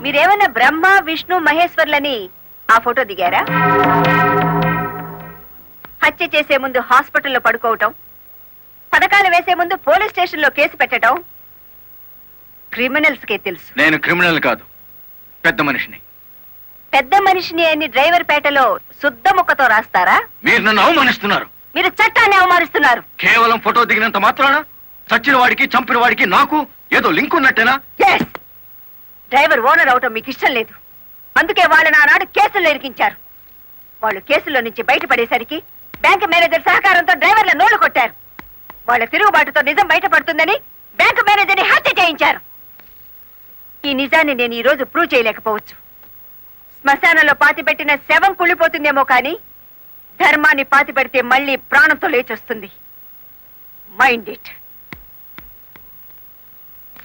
మీరేమన్నా బ్రహ్మ విష్ణు మహేశ్వర్లని ఆ ఫోటో దిగారా? హత్య చేసే ముందు హాస్పిటల్లో పడుకోవటం, పథకాలు వేసే ముందు పోలీస్ స్టేషన్లో కేసు పెట్టడం క్రిమినల్స్ కే తెలుసు. నేను క్రిమినల్ కాదు, పెద్ద మనిషిని. పెద్ద మనిషిని అని డ్రైవర్ పేటలో శుద్ధ ముక్కతో రాస్తారా? మీరు నన్ను అవమానిస్తున్నారు. మీరు చట్టాన్ని అవమానిస్తున్నారు. కేవలం ఫోటో దిగినంత మాత్రాన చచ్చిన వాడికి చంపిన వాడికి నాకు ఏదో లింక్ ఉన్నట్టేనా? ఎస్, డ్రైవర్ ఓనర్ అవటం మీకు ఇష్టం లేదు. అందుకే వాళ్ళు నానాడు కేసుల్లో ఇరికించారు. వాళ్ళు కేసుల్లో నుంచి బయటపడేసరికి బ్యాంక్ మేనేజర్ సహకారంతో డ్రైవర్ల నోళ్లు కొట్టారు. వాళ్ళ తిరుగుబాటుతో నిజం బయటపడుతుందని బ్యాంకు మేనేజర్ని హత్య చేయించారు. ఈ నిజాన్ని నేను ఈ రోజు ప్రూవ్ చేయలేకపోవచ్చు. శ్మశానంలో పాతిపెట్టిన శవం కుళ్ళిపోతుందేమో కానీ ధర్మాన్ని పాతిపెడితే మళ్ళీ ప్రాణంతో లేచొస్తుంది. Mind it.